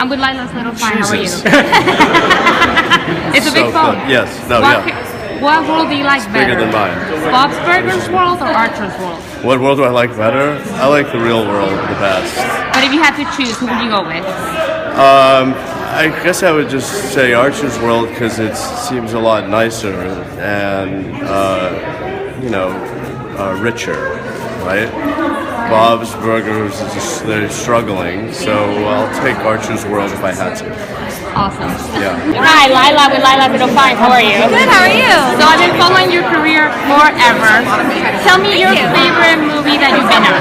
I'm with Laila's Little Find. How are you? Jesus. It's a big phone. Yes. No. What world do you like better? Bigger than mine. Bob's Burgers world or Archer's world? What world do I like better? I like the real world the best. But if you had to choose, who would you go with? I guess I would just say Archer's World because it seems a lot nicer and, richer, right? Bob's Burgers is just, they're struggling, so I'll take Archer's World if I had to. Awesome. Yeah. Hi, Laila with Laila's Little Finds. How are you? Good, how are you? So I've been following your career forever. Tell me your favorite movie that you've been in.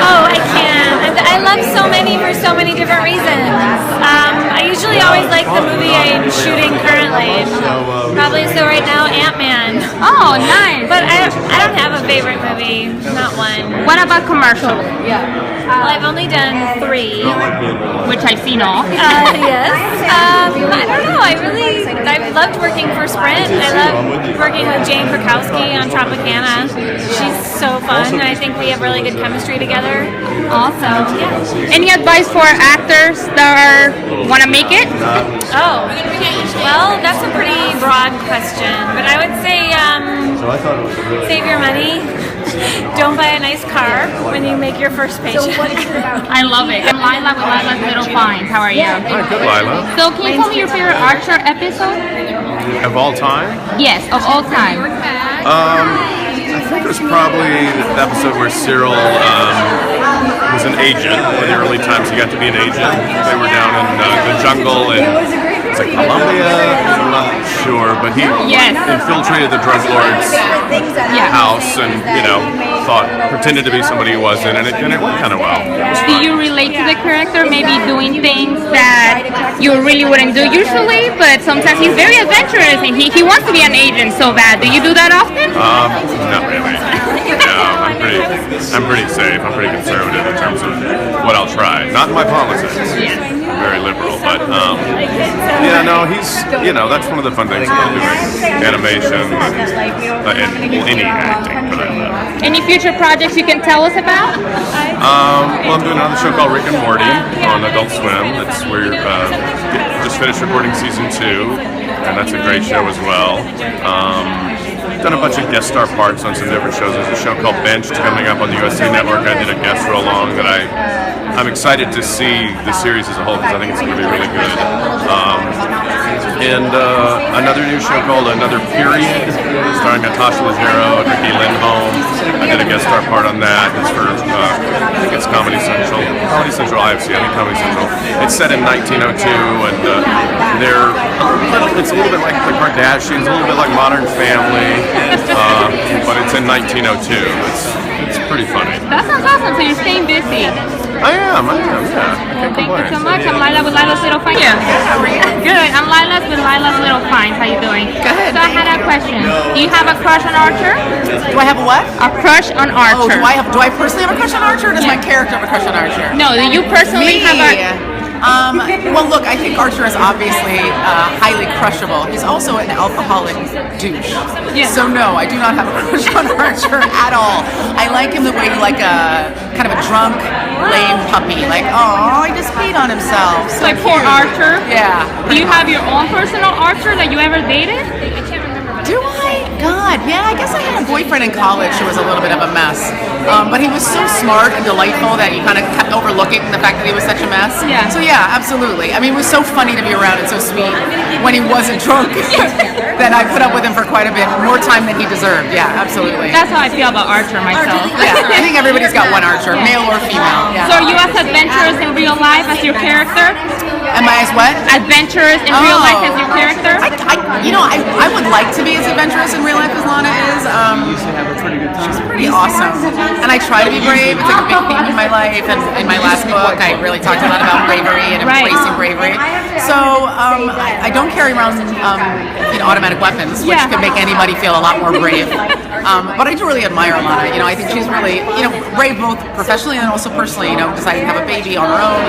Oh, I can't. I love so many for so many different reasons. I usually always like the movie I'm shooting currently. Probably so right now, Ant-Man. Oh, nice. But I don't have a favorite movie, not one. What about commercials? Well, I've only done 3. Which I've seen all. Yes. I don't know. I loved working for Sprint. I love working with Jane Krakowski on Tropicana. She's so fun. I think we have really good chemistry together. Awesome. Yeah. Any advice for actors that want to make it? Oh, well, that's a pretty broad question. But I would say save your money. Don't buy a nice car when you make your first paycheck. I love it. I'm Laila with Laila's Little Finds. How are you? Hi, good, Laila. So can you tell me your favorite Archer episode? Of all time? Yes, of all time. I think it was probably the episode where Cyril was an agent. In the early times he got to be an agent. They were down in the jungle in Colombia? I'm not sure, but he infiltrated the drug lord's house and, pretended to be somebody he wasn't, and it went kind of well. Do you relate to the character, maybe doing things that you really wouldn't do usually, but sometimes he's very adventurous and he wants to be an agent so bad. Do you do that often? Not really. No, I'm pretty safe. I'm pretty conservative in terms of what I'll try. Not in my politics. Very liberal, but he's that's one of the fun things about doing animation and any acting for that matter. Any future projects you can tell us about? Well, I'm doing another show called Rick and Morty on Adult Swim. We're just finished recording season 2, and that's a great show as well. Done a bunch of guest star parts on some different shows. There's a show called Benched coming up on the USA Network. I did a guest role on that I'm excited to see the series as a whole because I think it's going to be really good. And another new show called Another Period, starring Natasha Leggero and Ricky Lindholm. I did a guest star part on that. It's for, I think it's Comedy Central. IFC, I think Comedy Central. It's set in 1902, and it's a little bit like the Kardashians, a little bit like Modern Family, but it's in 1902. It's pretty funny. That sounds awesome. So you're staying busy. I am, yeah. Well, thank you so much. I'm Laila with Laila's Little Finds. How are you? Good. I'm Laila with Laila's Little Finds. How you doing? Good. So I had a question. Do you have a crush on Archer? Do I have a what? A crush on Archer. Oh, do I personally have a crush on Archer, or does my character have a crush on Archer? No, do you personally have a... Well, look, I think Archer is obviously highly crushable. He's also an alcoholic douche. Yeah. So no, I do not have a crush on Archer at all. I like him the way like a kind of a drunk, lame puppy. Like, oh, he just peed on himself. So Like poor cute. Archer? Yeah. Do you have your own personal Archer that you ever dated? Do I? God, yeah, I guess I had a boyfriend in college who was a little bit of a mess. But he was so smart and delightful that you kind of kept overlooking the fact that he was such a mess. Yeah. So yeah, absolutely. I mean, it was so funny to be around and so sweet when he wasn't drunk. Then I put up with him for quite a bit, more time than he deserved. Yeah, absolutely. That's how I feel about Archer myself. Yeah, I think everybody's got one Archer, male or female. Yeah. So are you as adventurous in real life as your character? Am I as what? Adventurous in real life as your character? I would like to be as adventurous in real life as Lana is. She's pretty awesome. And I try to be brave. It's like a big theme in my life. And in my last book, I really talked a lot about bravery and embracing bravery. So I don't carry around automatic weapons, which can make anybody feel a lot more brave. But I do really admire Lana. I think she's really, brave both professionally and also personally. Deciding to have a baby on her own,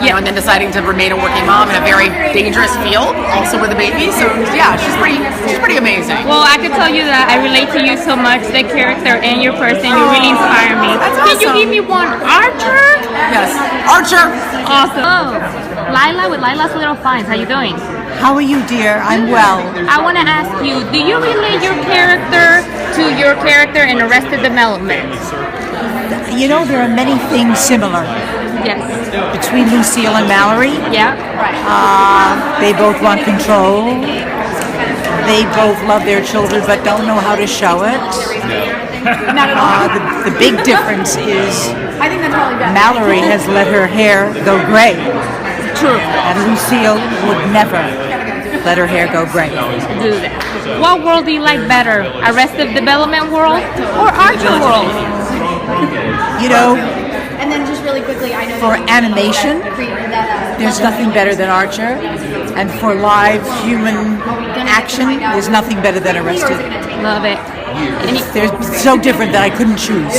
and then deciding to remain a working mom in a very dangerous field, also with a baby. So yeah, she's pretty amazing. Well, I can tell you that I relate to you so much, the character and your person. You really inspire me. That's Can you awesome. give me one Archer Yes. Archer. Awesome. Oh, Laila with Laila's Little Finds. How you doing? How are you, dear? I'm well. I want to ask you, do you relate your character to your character in Arrested Development? You know, there are many things similar Yes. between Lucille and Mallory. Yeah. They both want control. They both love their children but don't know how to show it. The big difference is Mallory has let her hair go gray. True. And Lucille would never let her hair go gray. Do that. What world do you like better? Arrested Development world or Archer world? You know, And then just really quickly, I know for animation, there's nothing better than Archer. And for live human action, there's nothing better than Arrested. Love it. They're so different that I couldn't choose.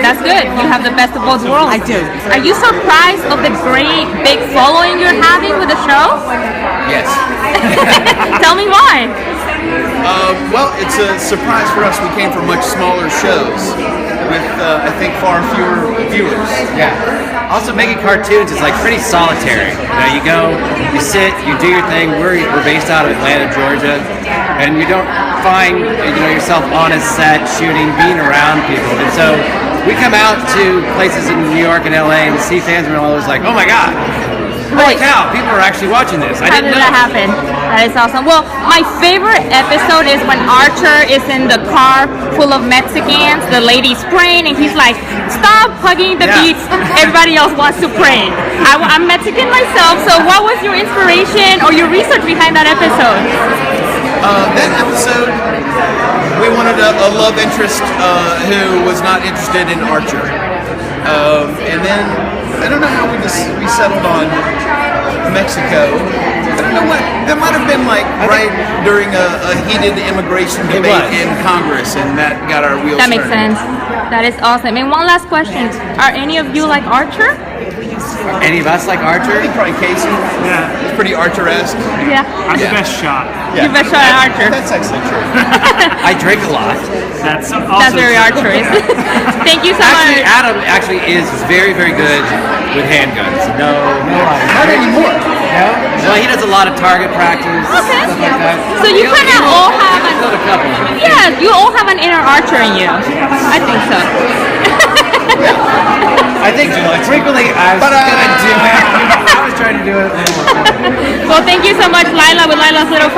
That's good. You have the best of both worlds. I do. Are you surprised of the great big following you're having with the show? Yes. Tell me why. Well, it's a surprise for us. We came from much smaller shows with, I think, far fewer viewers. Yeah. Also, making cartoons is like pretty solitary. You go, you sit, you do your thing. We're based out of Atlanta, Georgia, and you don't find yourself on a set shooting, being around people. And so we come out to places in New York and LA and see fans, and we're always like, oh my god. Holy cow, people are actually watching this. I How didn't did know. that happen? That is awesome. Well, my favorite episode is when Archer is in the car full of Mexicans, the lady's praying, and he's like, stop hugging the beats. Everybody else wants to pray. I'm Mexican myself, so what was your inspiration or your research behind that episode? That episode, we wanted a love interest who was not interested in Archer. And then, I don't know how we settled on Mexico. I don't know what, that might have been like right during a heated immigration debate in Congress, and that got our wheels That makes turning. sense. That is awesome. And one last question. Are any of you like Archer? Any of us like I Archer? think probably Casey. Yeah. It's pretty Archer-esque. Yeah. I'm the best shot. You're best shot at Archer. That's actually true. I drink a lot. That's also That's very Archerist. Thank you so Actually, much. Adam actually is very, very good with handguns. No lies. Not anymore. No? Well, he does a lot of target practice, Okay. stuff like that. So you kind of all have Killed a couple. yeah, you all have an inner Archer in you. I think so. I think frequently I was gonna do it. I was trying to do it. Well, thank you so much, Laila with Laila's Little